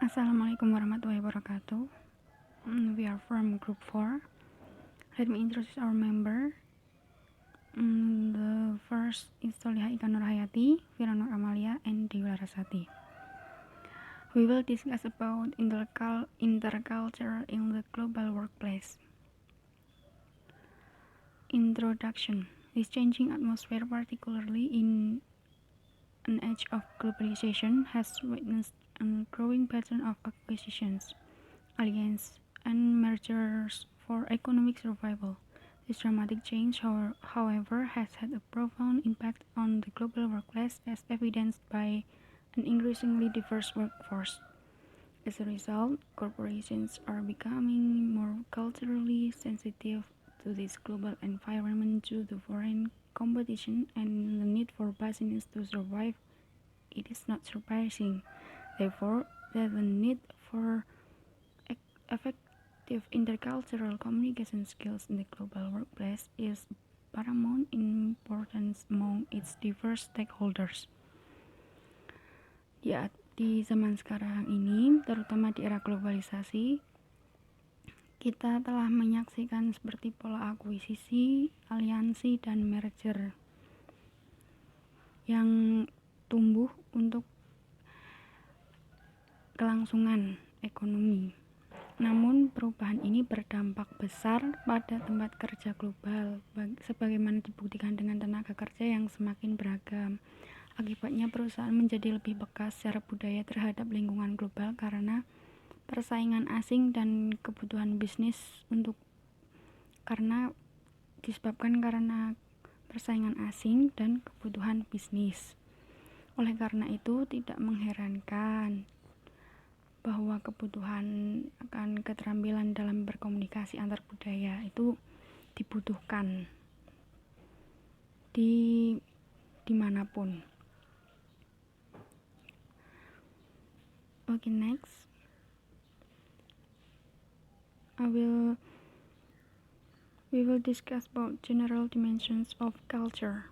Assalamualaikum warahmatullahi wabarakatuh. We are from Group 4. Let me introduce our member. The first is Solihah Ika Nurhayati, Fira Nur Amalia, and Dewi Larasati. We will discuss about interculture in the global workplace. Introduction. This changing atmosphere, particularly in an age of globalization, has witnessed a growing pattern of acquisitions, alliances, and mergers for economic survival. This dramatic change, however, has had a profound impact on the global workplace, as evidenced by an increasingly diverse workforce. As a result, corporations are becoming more culturally sensitive to this global environment due to foreign competition and the need for business to survive. It is not surprising, therefore, that the need for effective intercultural communication skills in the global workplace is paramount importance among its diverse stakeholders. Di zaman sekarang ini, terutama di era globalisasi, kita telah menyaksikan seperti pola akuisisi, aliansi, dan merger yang tumbuh untuk kelangsungan ekonomi. Namun, perubahan ini berdampak besar pada tempat kerja global, sebagaimana dibuktikan dengan tenaga kerja yang semakin beragam. Akibatnya, perusahaan menjadi lebih peka secara budaya terhadap lingkungan global karena persaingan asing dan kebutuhan bisnis karena persaingan asing dan kebutuhan bisnis. Oleh karena itu, tidak mengherankan bahwa kebutuhan akan keterampilan dalam berkomunikasi antar budaya itu dibutuhkan dimanapun. Okay, next. We will discuss about general dimensions of culture.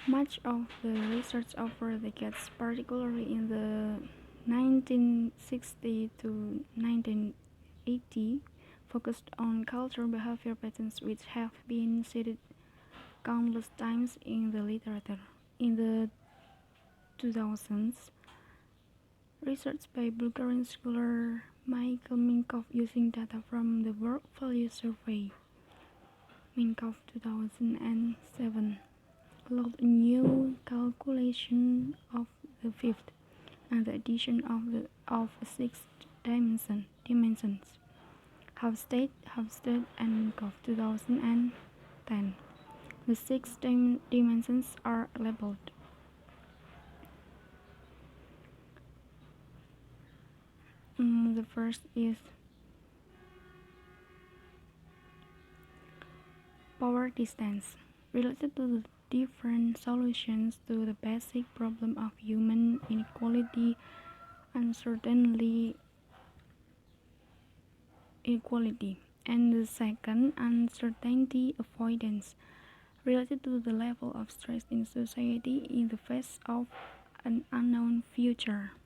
Much of the research over decades, particularly in the 1960 to 1980, focused on cultural behavior patterns which have been cited countless times in the literature. In the 2000s, research by Bulgarian scholar Michael Minkoff using data from the Work Value Survey, Minkoff 2007, allowed a new calculation of the fifth and the addition of six dimensions. Hofstede and Minkoff 2010. The six dimensions are labeled. The first is power distance, related to the different solutions to the basic problem of human inequality, equality. And the second, uncertainty avoidance, related to the level of stress in society in the face of an unknown future.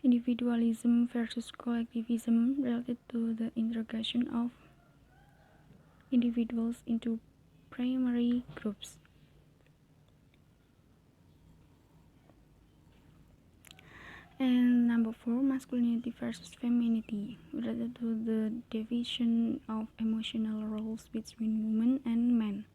Individualism versus collectivism, related to the integration of individuals into primary groups. And number 4, masculinity versus femininity, related to the division of emotional roles between women and men.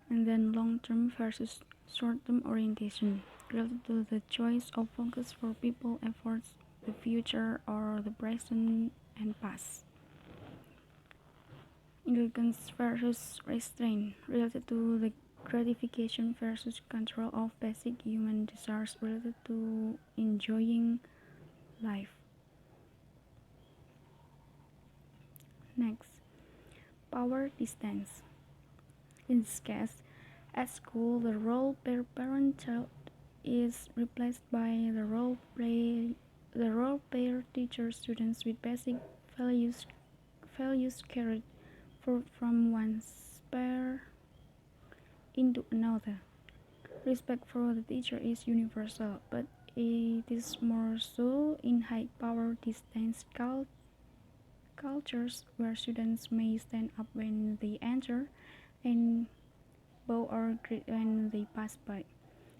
And then long-term versus short-term orientation, related to the choice of focus for people, efforts, the future, or the present and past. Indulgence versus restraint, related to the gratification versus control of basic human desires, related to enjoying life. Next, power distance. In this case, at school, the role parent-child is replaced by the role player teacher-students, with basic values carried from one sphere into another. Respect for the teacher is universal, but It is more so in high-power distance cultures where students may stand up when they enter and bow or greet when they pass by.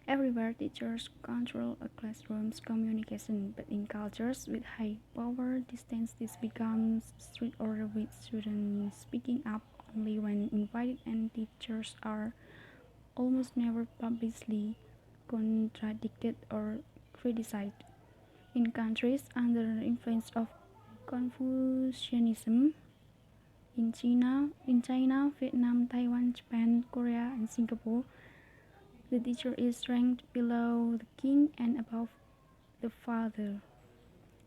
Everywhere, teachers control a classroom's communication, but in cultures with high power distance, this becomes strict order with students speaking up only when invited, and teachers are almost never publicly contradicted or criticized. In countries under the influence of Confucianism, in China, Vietnam, Taiwan, Japan, Korea, and Singapore, the teacher is ranked below the king and above the father.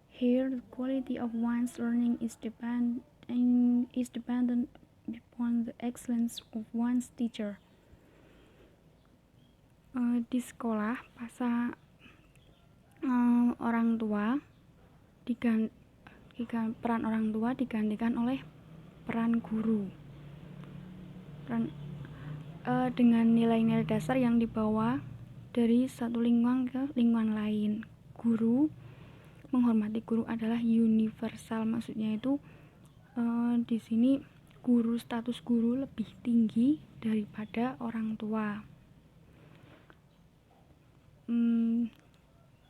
Here, the quality of one's learning is dependent upon the excellence of one's teacher. Di sekolah, orang tua peran orang tua digantikan oleh peran guru. Dengan nilai-nilai dasar yang dibawa dari satu lingkungan ke lingkungan lain. Menghormati guru adalah universal, maksudnya itu di sini status guru lebih tinggi daripada orang tua.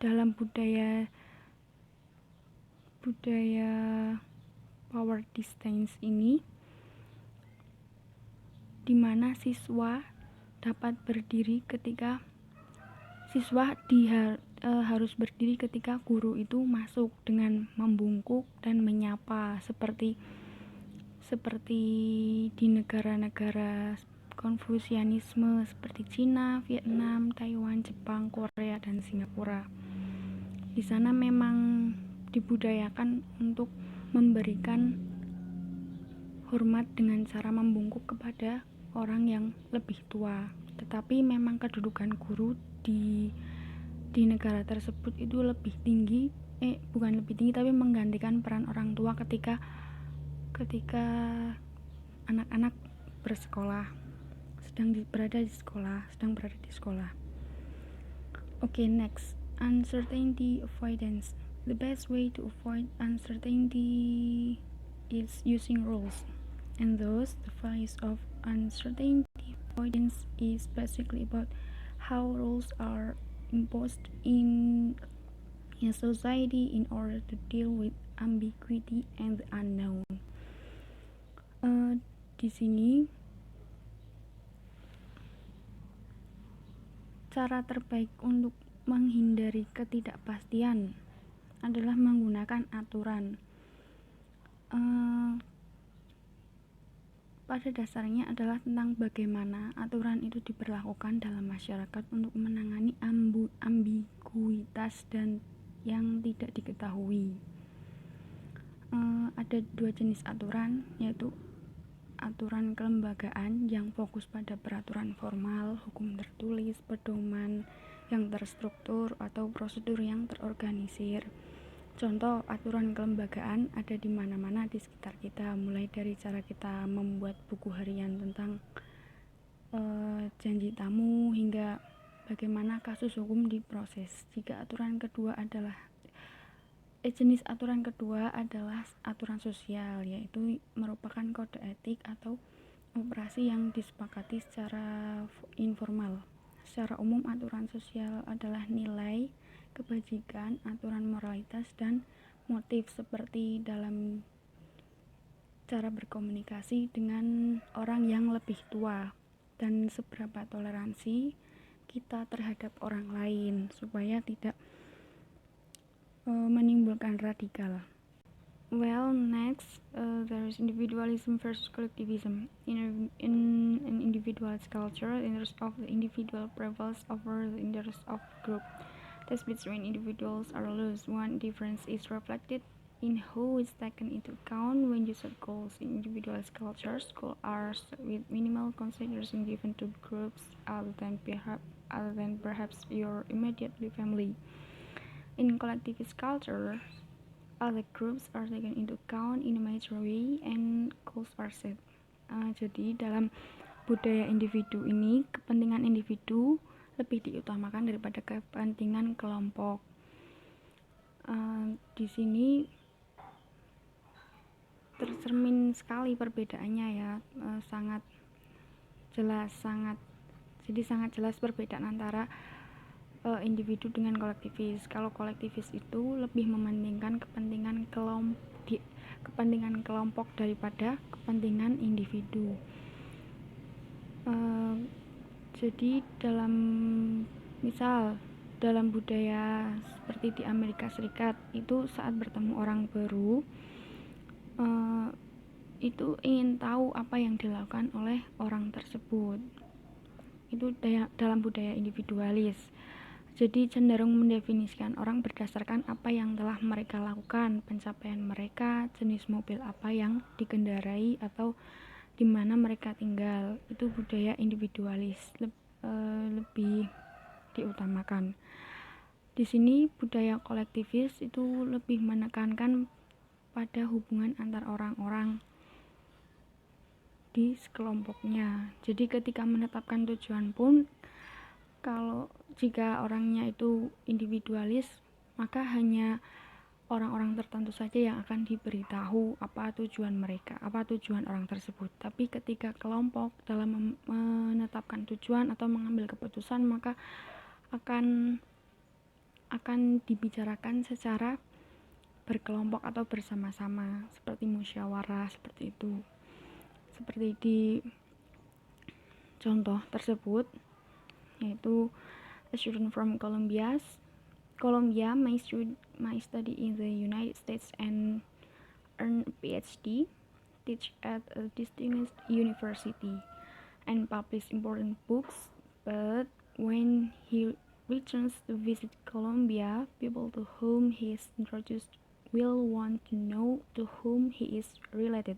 Dalam budaya power distance ini, di mana siswa harus berdiri ketika guru itu masuk dengan membungkuk dan menyapa, seperti di negara-negara Konfusianisme seperti Cina, Vietnam, Taiwan, Jepang, Korea, dan Singapura. Di sana memang dibudayakan untuk memberikan hormat dengan cara membungkuk kepada orang yang lebih tua. Tetapi memang kedudukan guru di negara tersebut itu bukan lebih tinggi, tapi menggantikan peran orang tua ketika anak-anak sedang berada di sekolah. Okay, next, uncertainty avoidance. The best way to avoid uncertainty is using rules, and thus the values of uncertainty avoidance is basically about how rules are imposed in a society in order to deal with ambiguity and the unknown. Di sini cara terbaik untuk menghindari ketidakpastian adalah menggunakan aturan. Pada dasarnya adalah tentang bagaimana aturan itu diberlakukan dalam masyarakat untuk menangani ambiguitas dan yang tidak diketahui. Ada dua jenis aturan, yaitu aturan kelembagaan yang fokus pada peraturan formal, hukum tertulis, pedoman yang terstruktur, atau prosedur yang terorganisir. Contoh aturan kelembagaan ada di mana-mana di sekitar kita, mulai dari cara kita membuat buku harian tentang janji tamu hingga bagaimana kasus hukum diproses. Jenis aturan kedua adalah aturan sosial, yaitu merupakan kode etik atau operasi yang disepakati secara informal. Secara umum, aturan sosial adalah nilai, kebajikan, aturan moralitas, dan motif, seperti dalam cara berkomunikasi dengan orang yang lebih tua dan seberapa toleransi kita terhadap orang lain supaya tidak menimbulkan radikal. Well, next, there is individualism versus collectivism. In an individualist culture, the interest of the individual prevails over the interest of the group. Tests between individuals are loose. One difference is reflected in who is taken into account when you set goals. In individualist cultures, goals are set with minimal consideration given to groups other than perhaps your immediate family. In collectivist cultures, other groups are taken into account in a major way and goals are set. Jadi dalam budaya individu ini, kepentingan individu lebih diutamakan daripada kepentingan kelompok. Di sini tercermin sekali perbedaannya ya, sangat jelas perbedaan antara individu dengan kolektivis. Kalau kolektivis itu lebih mementingkan kepentingan kelompok daripada kepentingan individu. Jadi dalam budaya seperti di Amerika Serikat itu, saat bertemu orang baru itu ingin tahu apa yang dilakukan oleh orang tersebut. Itu dalam budaya individualis. Jadi cenderung mendefinisikan orang berdasarkan apa yang telah mereka lakukan, pencapaian mereka, jenis mobil apa yang dikendarai, atau di mana mereka tinggal. Itu budaya individualis, lebih diutamakan. Di sini budaya kolektivis itu lebih menekankan pada hubungan antar orang-orang di sekelompoknya. Jadi ketika menetapkan tujuan pun, jika orangnya itu individualis, maka hanya orang-orang tertentu saja yang akan diberitahu apa tujuan mereka, apa tujuan orang tersebut. Tapi ketika kelompok dalam menetapkan tujuan atau mengambil keputusan, maka akan dibicarakan secara berkelompok atau bersama-sama, seperti musyawarah, seperti itu. Seperti di contoh tersebut, yaitu a student from Colombia may study in the United States and earn a PhD, teach at a distinguished university, and publish important books. But when he returns to visit Colombia, people to whom he is introduced will want to know to whom he is related.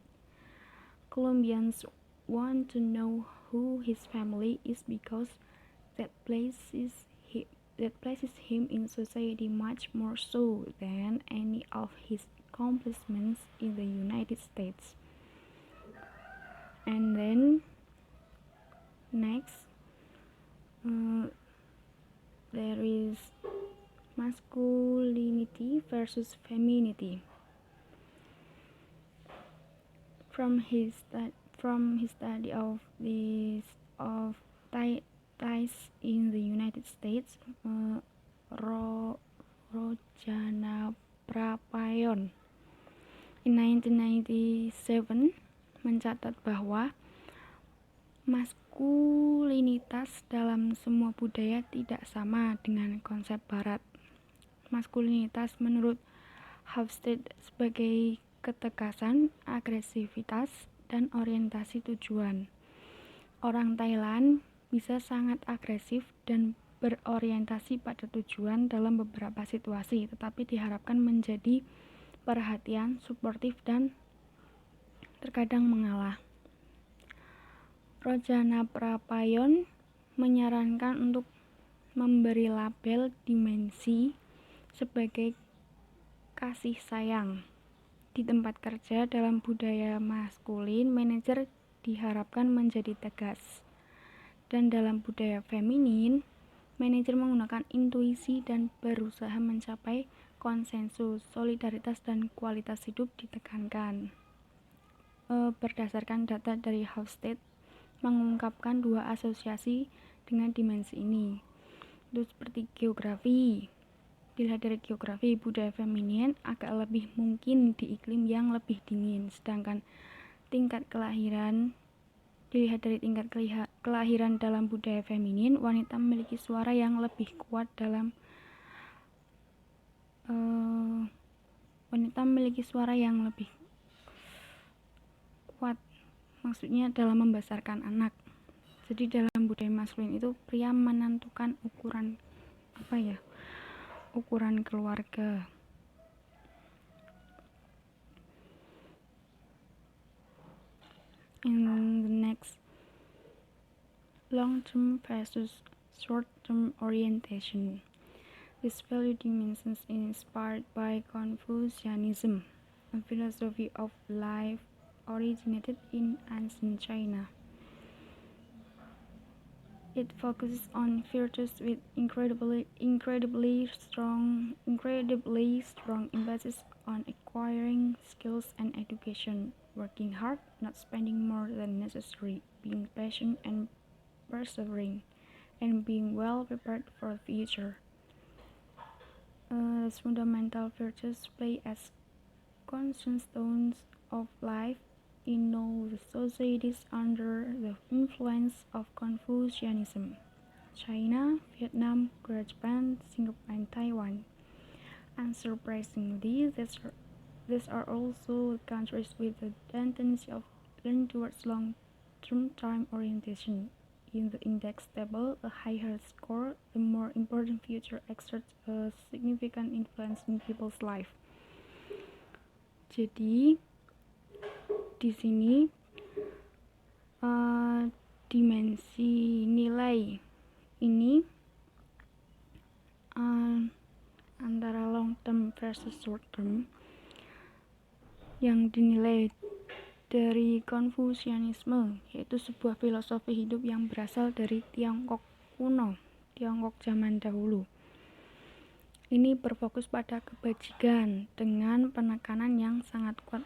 Colombians want to know who his family is because that places him in society much more so than any of his accomplishments in the United States. And then next, there is masculinity versus femininity. From his study of ties in the United States, Rojana Prapayon in 1997 mencatat bahwa maskulinitas dalam semua budaya tidak sama dengan konsep Barat. Maskulinitas menurut Hofstede sebagai ketegasan, agresivitas, dan orientasi tujuan. Orang Thailand bisa sangat agresif dan berorientasi pada tujuan dalam beberapa situasi, tetapi diharapkan menjadi perhatian, suportif, dan terkadang mengalah. Rojana Prapayon menyarankan untuk memberi label dimensi sebagai kasih sayang. Di tempat kerja dalam budaya maskulin, manajer diharapkan menjadi tegas. Dan dalam budaya feminin, manajer menggunakan intuisi dan berusaha mencapai konsensus, solidaritas, dan kualitas hidup ditekankan. Berdasarkan data dari Hofstede, mengungkapkan dua asosiasi dengan dimensi ini. Itu seperti geografi. Dilihat dari geografi, budaya feminin agak lebih mungkin di iklim yang lebih dingin, sedangkan tingkat kelahiran dilihat dari tingkat kelahiran dalam budaya feminin, wanita memiliki suara yang lebih kuat maksudnya dalam membesarkan anak. Jadi dalam budaya maskulin itu pria menentukan ukuran keluarga. And the next, long-term versus short-term orientation. This value dimension is inspired by Confucianism, a philosophy of life originated in ancient China. It focuses on virtues with incredibly strong emphasis on acquiring skills and education, working hard, not spending more than necessary, being patient and persevering, and being well prepared for the future. These fundamental virtues play as cornerstones of life in all the societies under the influence of Confucianism: China, Vietnam, Korea, Japan, Singapore, and Taiwan. Unsurprisingly, these are also countries with a tendency of leaning towards long-term time orientation. In the index table, a higher score, the more important future exerts a significant influence in people's life. Jadi di sini dimensi nilai ini antara long term versus short term yang dinilai dari Konfusianisme, yaitu sebuah filosofi hidup yang berasal dari Tiongkok kuno, Tiongkok zaman dahulu. Ini berfokus pada kebajikan dengan penekanan yang sangat kuat,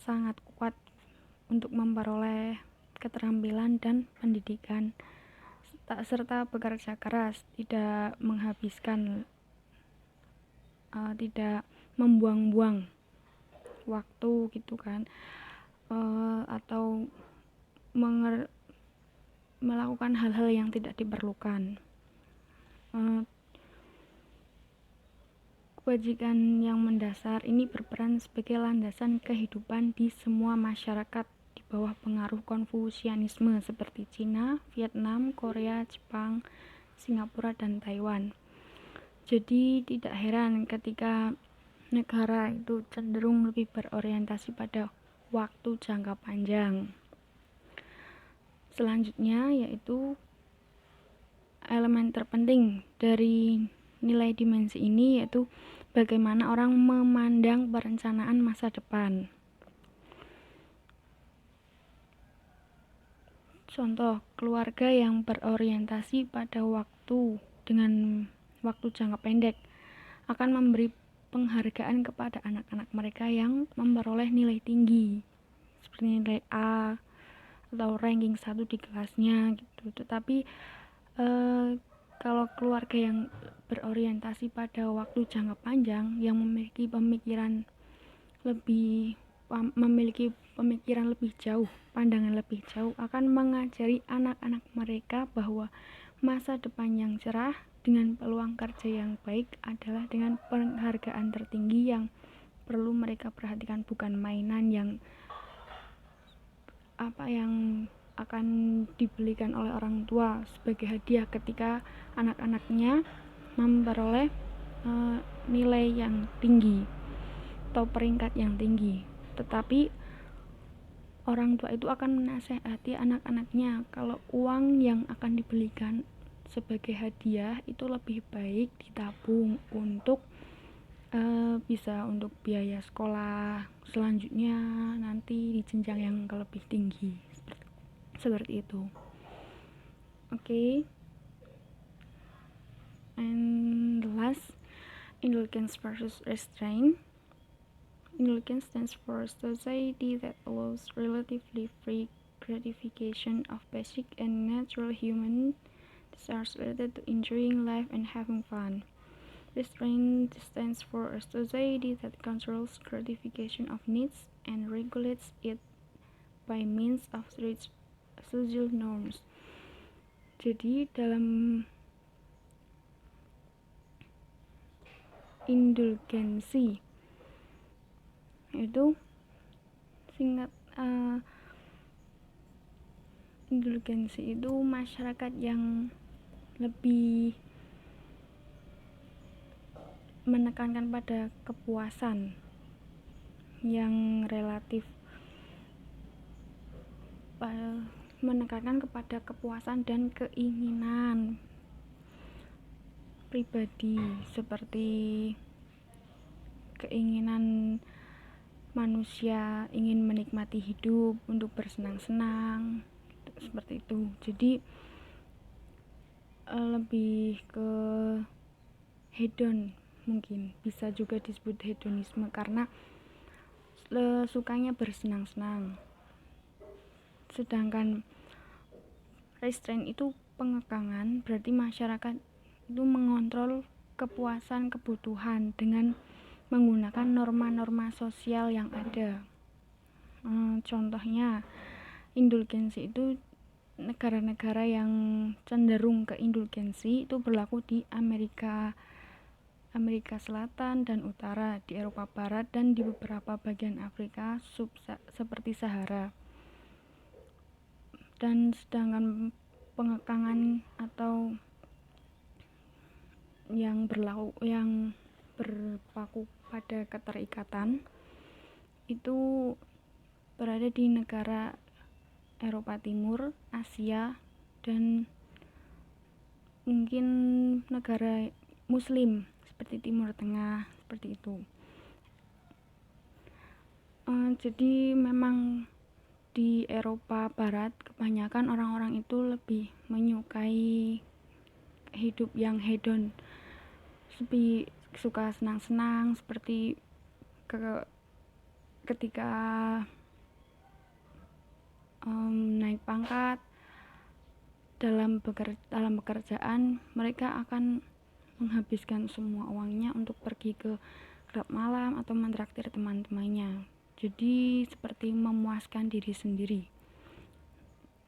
sangat kuat untuk memperoleh keterampilan dan pendidikan, serta bekerja keras, tidak menghabiskan, tidak membuang-buang waktu gitu kan, atau melakukan hal-hal yang tidak diperlukan. Kebajikan yang mendasar ini berperan sebagai landasan kehidupan di semua masyarakat di bawah pengaruh Konfusianisme seperti Cina, Vietnam, Korea, Jepang, Singapura, dan Taiwan. Jadi tidak heran ketika negara itu cenderung lebih berorientasi pada waktu jangka panjang. Selanjutnya yaitu elemen terpenting dari nilai dimensi ini, yaitu bagaimana orang memandang perencanaan masa depan. Contoh, keluarga yang berorientasi pada waktu dengan waktu jangka pendek akan memberi penghargaan kepada anak-anak mereka yang memperoleh nilai tinggi, seperti nilai A atau ranking 1 di kelasnya gitu. Tetapi kalau keluarga yang berorientasi pada waktu jangka panjang, yang memiliki pemikiran lebih jauh, pandangan lebih jauh, akan mengajari anak-anak mereka bahwa masa depan yang cerah dengan peluang kerja yang baik adalah dengan penghargaan tertinggi yang perlu mereka perhatikan, bukan mainan yang akan dibelikan oleh orang tua sebagai hadiah ketika anak-anaknya memperoleh nilai yang tinggi atau peringkat yang tinggi. Tetapi orang tua itu akan menasehati anak-anaknya kalau uang yang akan dibelikan sebagai hadiah itu lebih baik ditabung untuk bisa untuk biaya sekolah selanjutnya nanti di jenjang yang lebih tinggi, seperti itu. Okay. And the last, indulgence versus restraint. Indulgence stands for a society that allows relatively free gratification of basic and natural human desires related to enjoying life and having fun. Restraint stands for a society that controls gratification of needs and regulates it by means of strict social norms. Jadi dalam indulgensi itu indulgensi itu masyarakat yang lebih menekankan pada kepuasan yang relatif, menekankan kepada kepuasan dan keinginan pribadi, seperti keinginan manusia ingin menikmati hidup untuk bersenang-senang, seperti itu. Jadi lebih ke hedon, mungkin bisa juga disebut hedonisme karena sukanya bersenang-senang. Sedangkan restraint itu pengekangan, berarti masyarakat itu mengontrol kepuasan kebutuhan dengan menggunakan norma-norma sosial yang ada. Contohnya indulgensi itu negara-negara yang cenderung ke indulgensi itu berlaku di Amerika Selatan dan Utara, di Eropa Barat, dan di beberapa bagian Afrika seperti Sahara. Dan sedangkan pengekangan atau yang berpaku pada keterikatan itu berada di negara Eropa Timur, Asia, dan mungkin negara Muslim seperti Timur Tengah, seperti itu. Jadi memang di Eropa Barat kebanyakan orang-orang itu lebih menyukai hidup yang hedon, lebih suka senang-senang, seperti ketika naik pangkat dalam pekerjaan, mereka akan menghabiskan semua uangnya untuk pergi ke klub malam atau mentraktir teman-temannya. Jadi seperti memuaskan diri sendiri.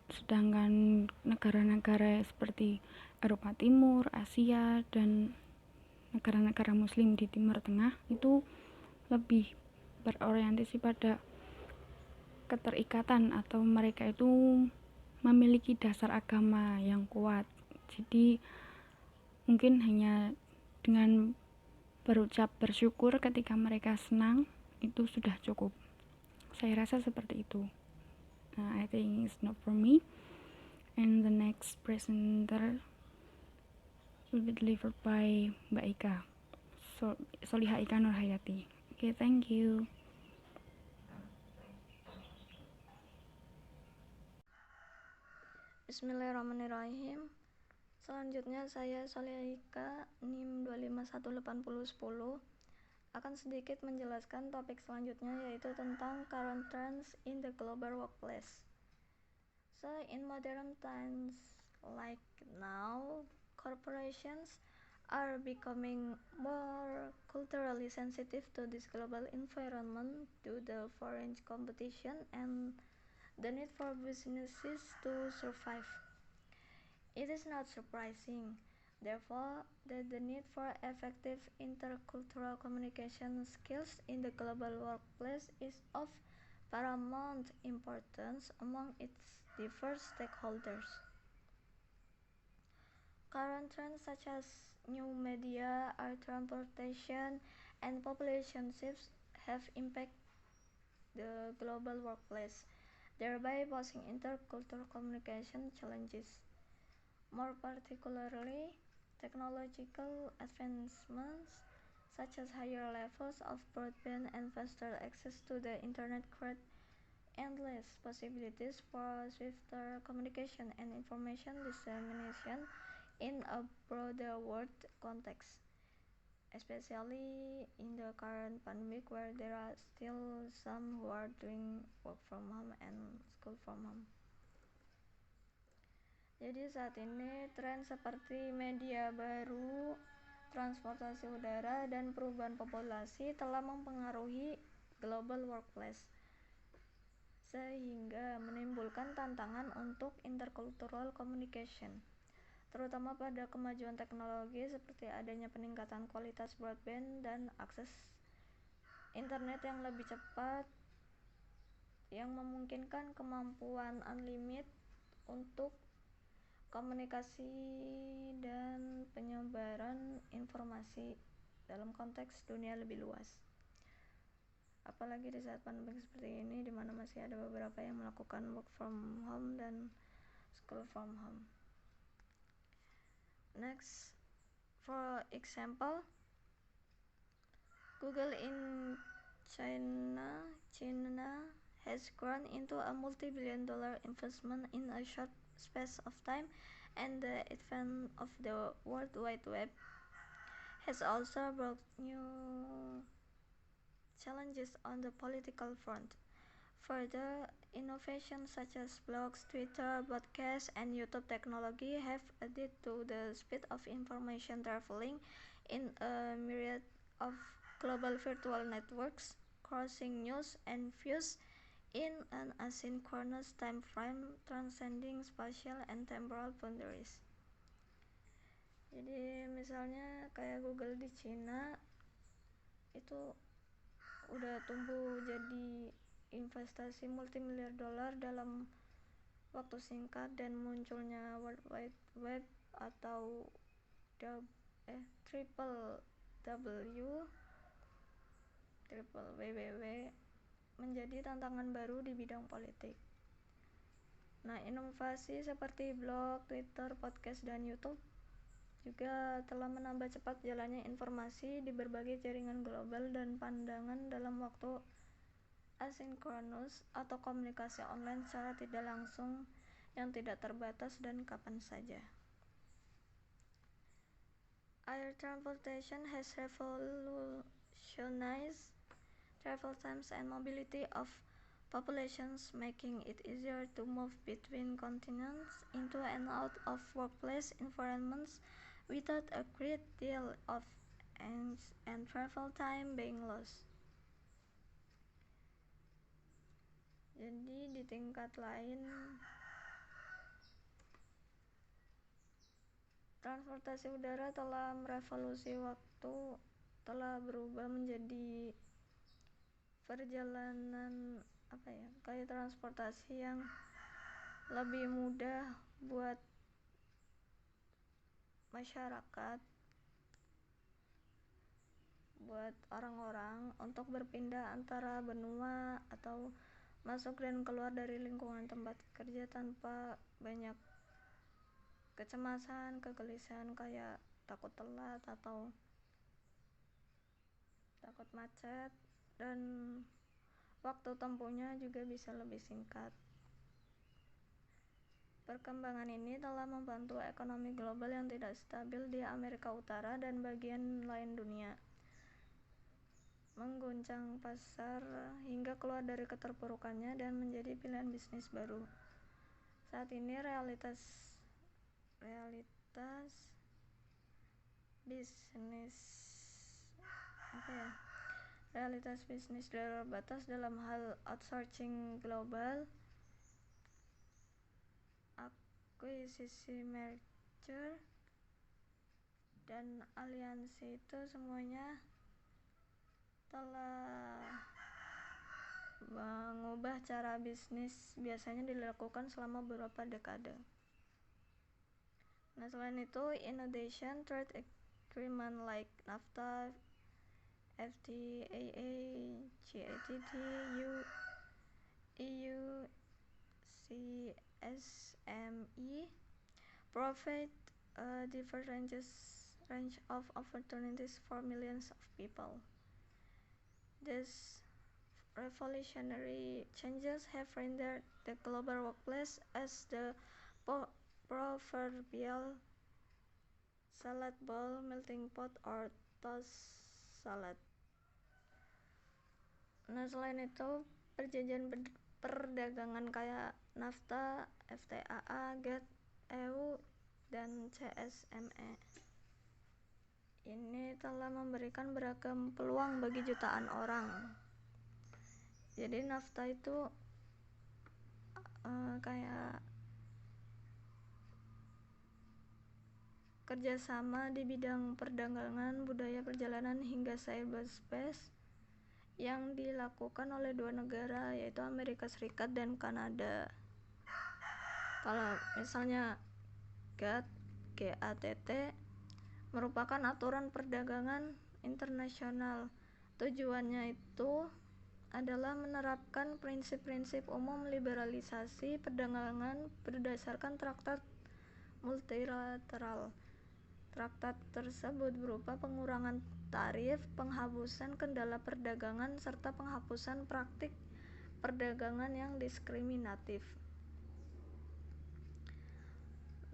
Sedangkan negara-negara seperti Eropa Timur, Asia, dan negara-negara Muslim di Timur Tengah itu lebih berorientasi pada keterikatan, atau mereka itu memiliki dasar agama yang kuat. Jadi mungkin hanya dengan berucap bersyukur ketika mereka senang itu sudah cukup. Saya rasa seperti itu. I think it's not for me. And the next presenter will be delivered by Mbak Ika, Solihah Ika Nurhayati. Okay, thank you. Bismillahirrahmanirrahim. Selanjutnya saya Solihah Ika, NIM 2518010, akan sedikit menjelaskan topik selanjutnya, yaitu tentang current trends in the global workplace. So, in modern times like now, corporations are becoming more culturally sensitive to this global environment due to foreign competition and the need for businesses to survive. It is not surprising, therefore, that the need for effective intercultural communication skills in the global workplace is of paramount importance among its diverse stakeholders. Current trends such as new media, air transportation, and population shifts have impacted the global workplace, thereby posing intercultural communication challenges. More particularly, technological advancements such as higher levels of broadband and faster access to the internet create endless possibilities for swifter communication and information dissemination in a broader world context, especially in the current pandemic where there are still some who are doing work from home and school from home. Jadi saat ini tren seperti media baru, transportasi udara, dan perubahan populasi telah mempengaruhi global workplace, sehingga menimbulkan tantangan untuk intercultural communication, terutama pada kemajuan teknologi seperti adanya peningkatan kualitas broadband dan akses internet yang lebih cepat yang memungkinkan kemampuan unlimited untuk komunikasi dan penyebaran informasi dalam konteks dunia lebih luas. Apalagi di saat pandemi seperti ini, di mana masih ada beberapa yang melakukan work from home dan school from home. Next, for example, Google in China has grown into a multi-billion-dollar investment in a short space of time, and the advent of the World Wide Web has also brought new challenges on the political front. Further, innovations such as blogs, Twitter, podcasts, and YouTube technology have added to the speed of information traveling in a myriad of global virtual networks, crossing news and views in an asynchronous time frame transcending spatial and temporal boundaries. Jadi misalnya kayak Google di Cina itu udah tumbuh jadi investasi multimiliar dolar dalam waktu singkat, dan munculnya World Wide Web atau triple WWW menjadi tantangan baru di bidang politik. Nah, inovasi seperti blog, Twitter, podcast, dan YouTube juga telah menambah cepat jalannya informasi di berbagai jaringan global dan pandangan dalam waktu asinkronus atau komunikasi online secara tidak langsung yang tidak terbatas dan kapan saja. Air transportation has revolutionized travel times and mobility of populations, making it easier to move between continents, into and out of workplace environments without a great deal of angst and travel time being lost. Jadi di tingkat lain, transportasi udara telah merevolusi waktu, telah berubah menjadi perjalanan kayak transportasi yang lebih mudah buat masyarakat, buat orang-orang untuk berpindah antara benua atau masuk dan keluar dari lingkungan tempat kerja tanpa banyak kecemasan, kegelisahan kayak takut telat atau takut macet, dan waktu tempuhnya juga bisa lebih singkat. Perkembangan ini telah membantu ekonomi global yang tidak stabil di Amerika Utara dan bagian lain dunia, mengguncang pasar hingga keluar dari keterpurukannya dan menjadi pilihan bisnis baru. Saat ini realitas bisnis terbatas dalam hal outsourcing global, akuisisi, merger, dan aliansi itu semuanya telah mengubah cara bisnis biasanya dilakukan selama beberapa dekade. Nah, selain itu, innovation trade agreement like NAFTA, FTAA, GATT, EU, CSME provide a diverse range of opportunities for millions of people. These revolutionary changes have rendered the global workplace as the proverbial salad bowl, melting pot, or toast salad. Nah, selain itu, perjanjian perdagangan kayak NAFTA, FTAA, GATT, EU, dan CSME ini telah memberikan beragam peluang bagi jutaan orang. Jadi NAFTA itu kayak kerjasama di bidang perdagangan, budaya, perjalanan, hingga cyberspace yang dilakukan oleh dua negara, yaitu Amerika Serikat dan Kanada. Kalau misalnya GATT merupakan aturan perdagangan internasional. Tujuannya itu adalah menerapkan prinsip-prinsip umum liberalisasi perdagangan berdasarkan traktat multilateral. Traktat tersebut berupa pengurangan tarif, penghapusan kendala perdagangan, serta penghapusan praktik perdagangan yang diskriminatif.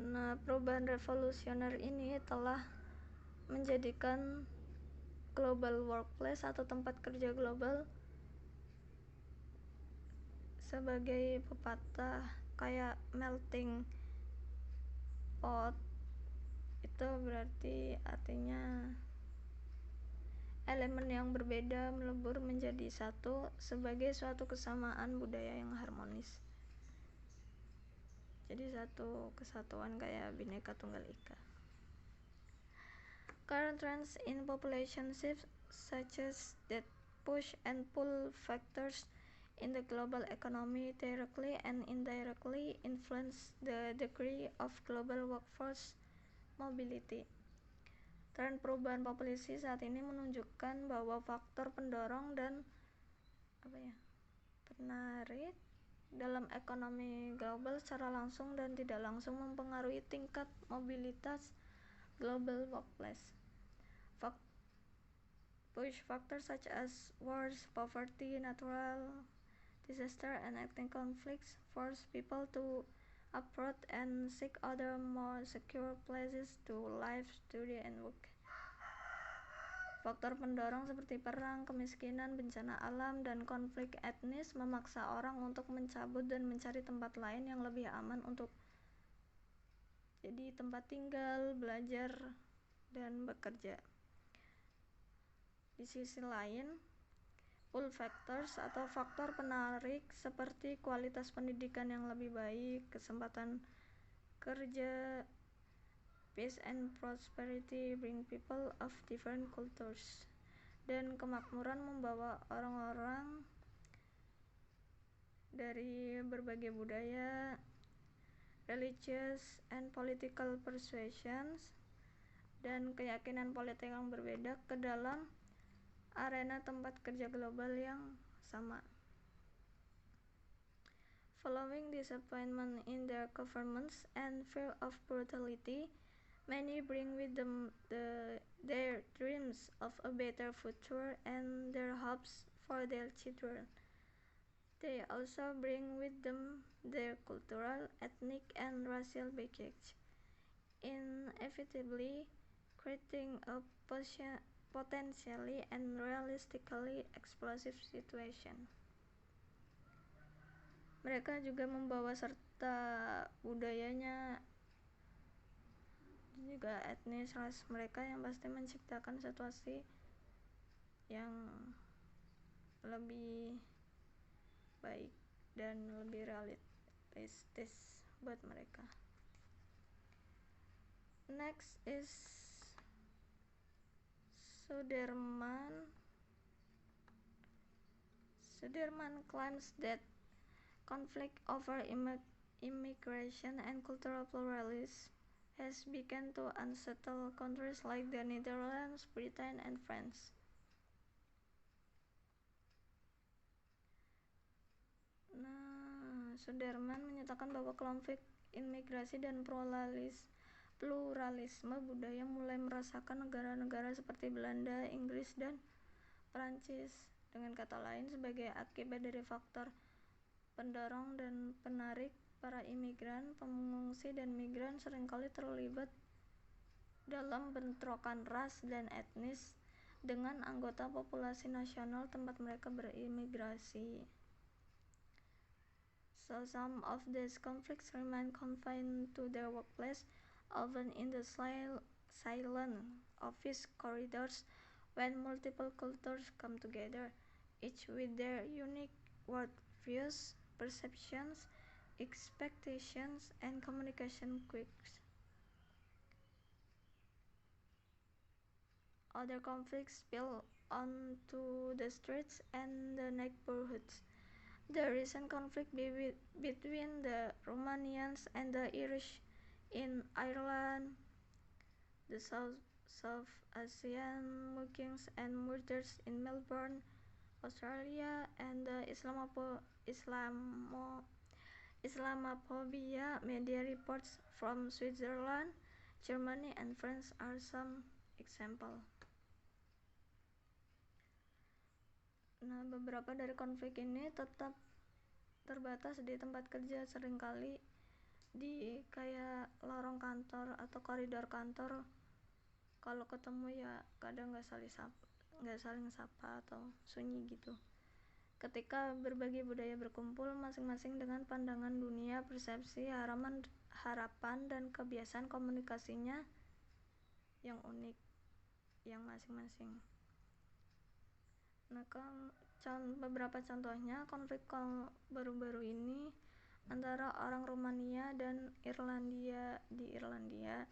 Nah, perubahan revolusioner ini telah menjadikan global workplace atau tempat kerja global sebagai pepatah kayak melting pot. Itu berarti artinya elemen yang berbeda melebur menjadi satu sebagai suatu kesamaan budaya yang harmonis. Jadi satu kesatuan kayak Bhinneka Tunggal Ika. Current trends in population shifts such as that push and pull factors in the global economy directly and indirectly influence the degree of global workforce mobility. Tren perubahan populasi saat ini menunjukkan bahwa faktor pendorong dan penarik dalam ekonomi global secara langsung dan tidak langsung mempengaruhi tingkat mobilitas global workplace. Push factors such as wars, poverty, natural disaster, and ethnic conflicts force people to abroad and seek other more secure places to live, study, and work. Faktor pendorong seperti perang, kemiskinan, bencana alam, dan konflik etnis memaksa orang untuk mencabut dan mencari tempat lain yang lebih aman untuk jadi tempat tinggal, belajar, dan bekerja. Di sisi lain, pull factors atau faktor penarik seperti kualitas pendidikan yang lebih baik, kesempatan kerja, peace and prosperity bring people of different cultures, dan kemakmuran membawa orang-orang dari berbagai budaya, religious and political persuasions, dan keyakinan politik yang berbeda ke dalam arena tempat kerja global yang sama. Following disappointment in their governments and fear of brutality, many bring with them their dreams of a better future and their hopes for their children. They also bring with them their cultural, ethnic, and racial baggage, inevitably creating a potentially and realistically explosive situation. Mereka juga membawa serta budayanya, juga etnis, ras mereka yang pasti menciptakan situasi yang lebih baik dan lebih realistis buat mereka. Next is Sudirman claims that conflict over immigration and cultural pluralism has begun to unsettle countries like the Netherlands, Britain, and France. Sudirman menyatakan bahwa konflik imigrasi dan pluralisme budaya mulai merasakan negara-negara seperti Belanda, Inggris, dan Prancis. Dengan kata lain, sebagai akibat dari faktor pendorong dan penarik, para imigran, pengungsi, dan migran seringkali terlibat dalam bentrokan ras dan etnis dengan anggota populasi nasional tempat mereka berimigrasi. So some of these conflicts remain confined to their workplace, often in the silent office corridors when multiple cultures come together, each with their unique worldviews, perceptions, expectations, and communication quirks. Other conflicts spill onto the streets and the neighborhoods. The recent conflict between the Romanians and the Irish in Ireland, the South Asian muggings and murders in Melbourne, Australia, and the Islamophobia media reports from Switzerland, Germany, and France are some examples. Beberapa dari konflik ini tetap terbatas di tempat kerja, seringkali di kayak lorong kantor atau koridor kantor, kalau ketemu ya kadang nggak saling sapa atau sunyi gitu. Ketika berbagai budaya berkumpul masing-masing dengan pandangan dunia, persepsi, harapan dan kebiasaan komunikasinya yang unik yang masing-masing. Nah, beberapa contohnya konflik baru-baru ini antara orang Rumania dan Irlandia di Irlandia,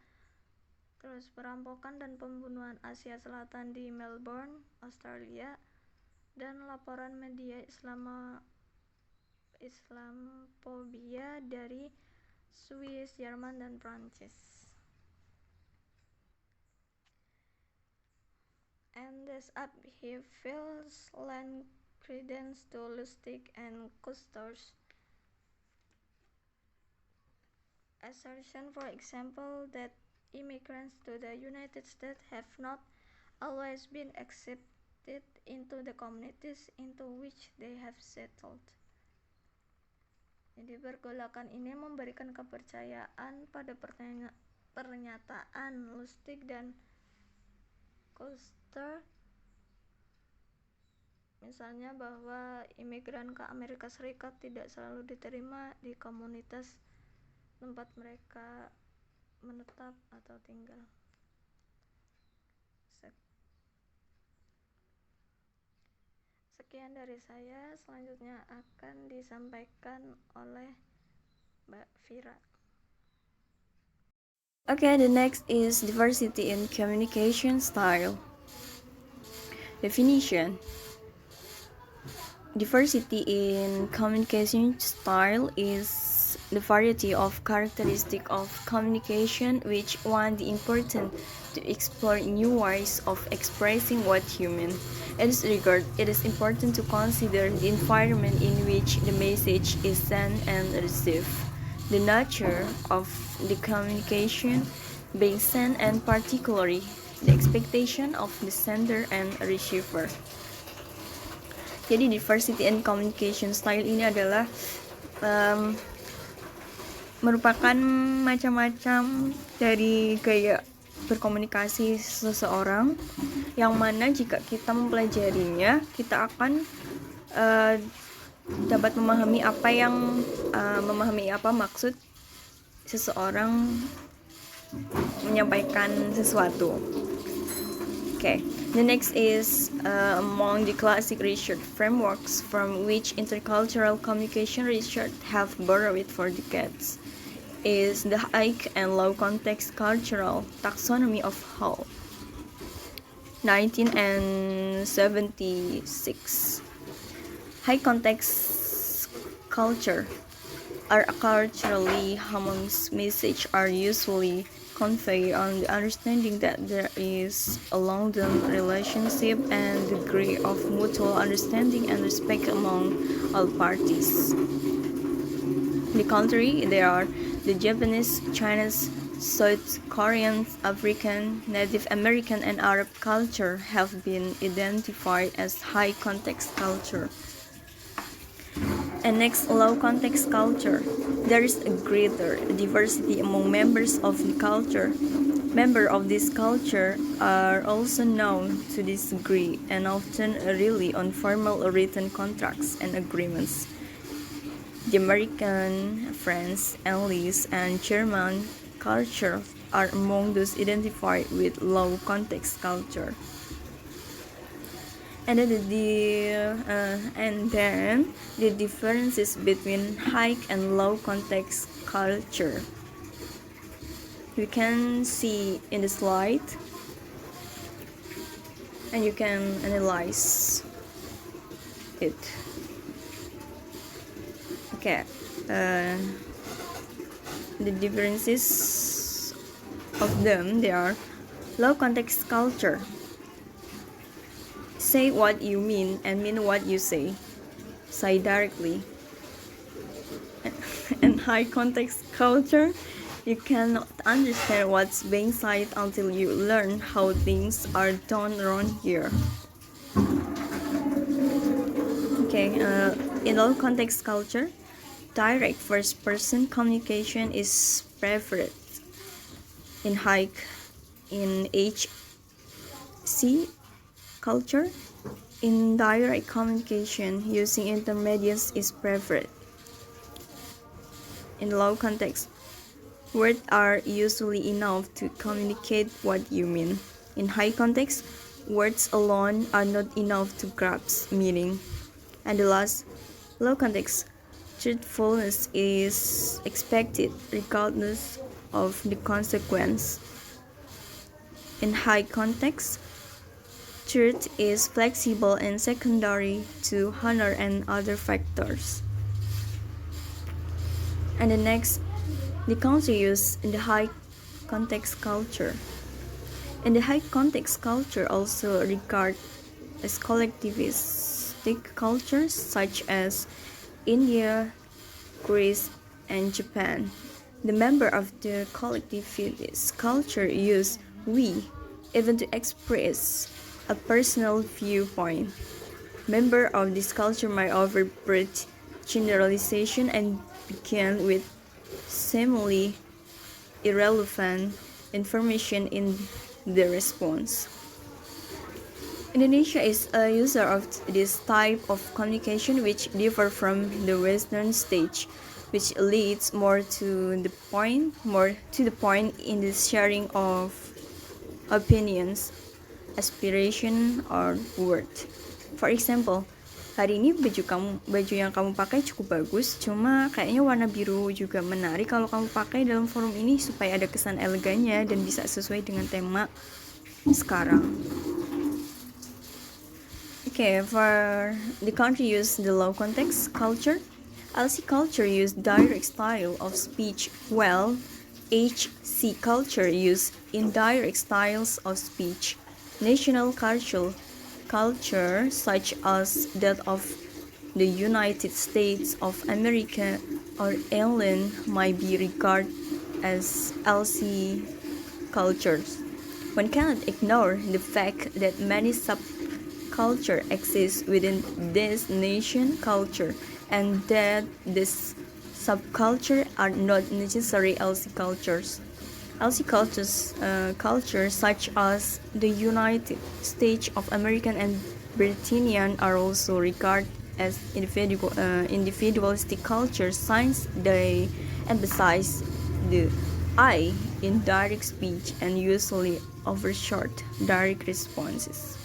terus perampokan dan pembunuhan Asia Selatan di Melbourne, Australia, dan laporan media Islamofobia dari Swiss, Jerman, dan Prancis. And this upheaval lent credence to Lustig and Kuster's assertion, for example, that immigrants to the United States have not always been accepted into the communities into which they have settled. Jadi pergolakan ini memberikan kepercayaan pada pernyataan Lustig dan Kuster, misalnya bahwa imigran ke Amerika Serikat tidak selalu diterima di komunitas tempat mereka menetap atau tinggal. Sekian dari saya, selanjutnya akan disampaikan oleh Mbak Vira. Okay, the next is diversity in communication style. Definition. Diversity in communication style is the variety of characteristics of communication which want the important to explore new ways of expressing what human. In this regard, it is important to consider the environment in which the message is sent and received, the nature of the communication being sent, and particularly the expectation of the sender and receiver. Jadi diversity and communication style ini adalah merupakan macam-macam dari gaya berkomunikasi seseorang, yang mana jika kita mempelajarinya, kita akan dapat memahami apa maksud seseorang menyampaikan sesuatu. Okay, the next is among the classic research frameworks from which intercultural communication research have borrowed for decades is the high and low context cultural taxonomy of Hall, 1976. High context culture are culturally harmonious messages are usually convey on the understanding that there is a long-term relationship and degree of mutual understanding and respect among all parties. In the country, there are the Japanese, Chinese, South Korean, African, Native American, and Arab culture have been identified as high context culture. And next, low context culture. There is a greater diversity among members of the culture. Members of this culture are also known to disagree and often rely on formal written contracts and agreements. The American, French, English, and German culture are among those identified with low context culture. And then the differences between high and low context culture you can see in the slide, and you can analyze it. Okay, the differences of them, they are low context culture. Say what you mean and mean what you say. Say directly. And high context culture, you cannot understand what's being said until you learn how things are done around here. Okay, in low context culture, direct first-person communication is preferred. In HC culture, indirect communication using intermediates is preferred. In low context, words are usually enough to communicate what you mean. In high context, words alone are not enough to grasp meaning. And the last, low context, truthfulness is expected regardless of the consequence. In high context, truth is flexible and secondary to honor and other factors. And the next, the counter use in the high context culture. In the high context culture also regard as collectivistic cultures such as India, Greece, and Japan. The member of the collectivist culture use we even to express a personal viewpoint. Members of this culture may overbreed generalization and begin with seemingly irrelevant information in the response. Indonesia is a user of this type of communication which differ from the Western stage, which leads more to the point in the sharing of opinions, aspiration, or word. For example, hari ini baju yang kamu pakai cukup bagus, cuma kayaknya warna biru juga menarik kalau kamu pakai dalam forum ini supaya ada kesan elegannya dan bisa sesuai dengan tema sekarang. Okay, for the country use the low context culture, LC culture use direct style of speech, while HC culture use indirect styles of speech. National culture such as that of the United States of America or England might be regarded as LC cultures. One cannot ignore the fact that many subcultures exist within this nation culture and that these subcultures are not necessarily LC cultures. LC cultures such as the United States of America and Britannia are also regarded as individualistic cultures since they emphasize the I in direct speech and usually overshot direct responses.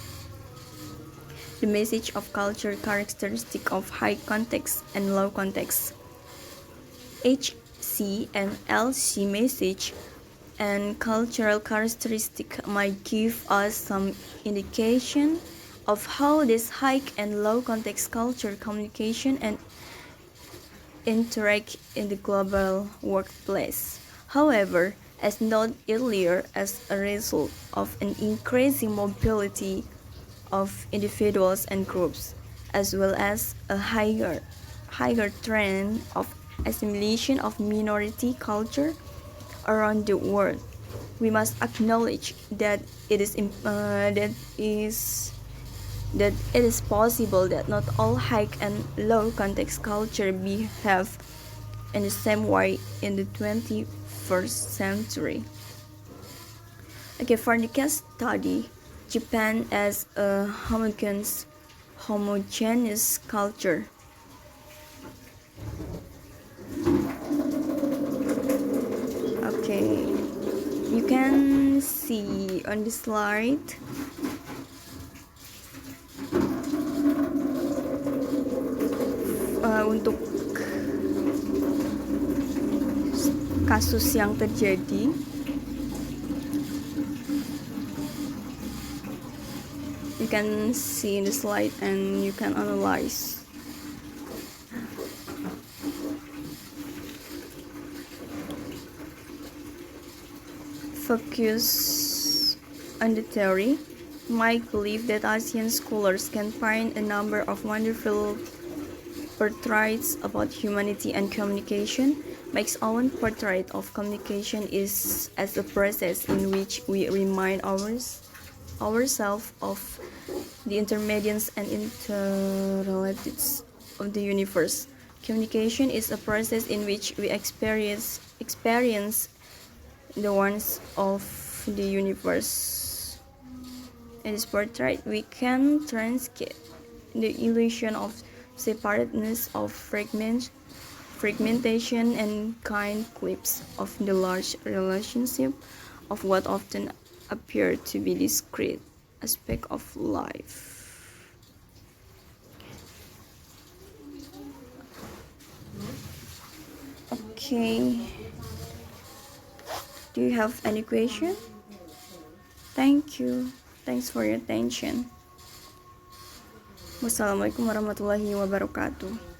The message of culture characteristic of high context and low context. HC and LC message and cultural characteristic might give us some indication of how this high and low context culture communication and interact in the global workplace. However, as noted earlier, as a result of an increasing mobility of individuals and groups, as well as a higher trend of assimilation of minority culture around the world, we must acknowledge that it is possible that not all high and low context culture behave in the same way in the 21st century. Okay, for the case study, Japan as a homogeneous culture. Okay, you can see on the slide untuk kasus yang terjadi. You can see in the slide and you can analyze. Focus on the theory. Mike believed that Asian scholars can find a number of wonderful portraits about humanity and communication. Mike's own portrait of communication is as a process in which we remind ourselves of the intermediates and interrelatives of the universe. Communication is a process in which we experience the wonders of the universe. In this portrait, we can transcend the illusion of separateness of fragmentation and kind glimpse of the large relationship of what often appear to be discrete aspect of life. Okay. Do you have any question? Thank you. Thanks for your attention. Wassalamualaikum warahmatullahi wabarakatuh.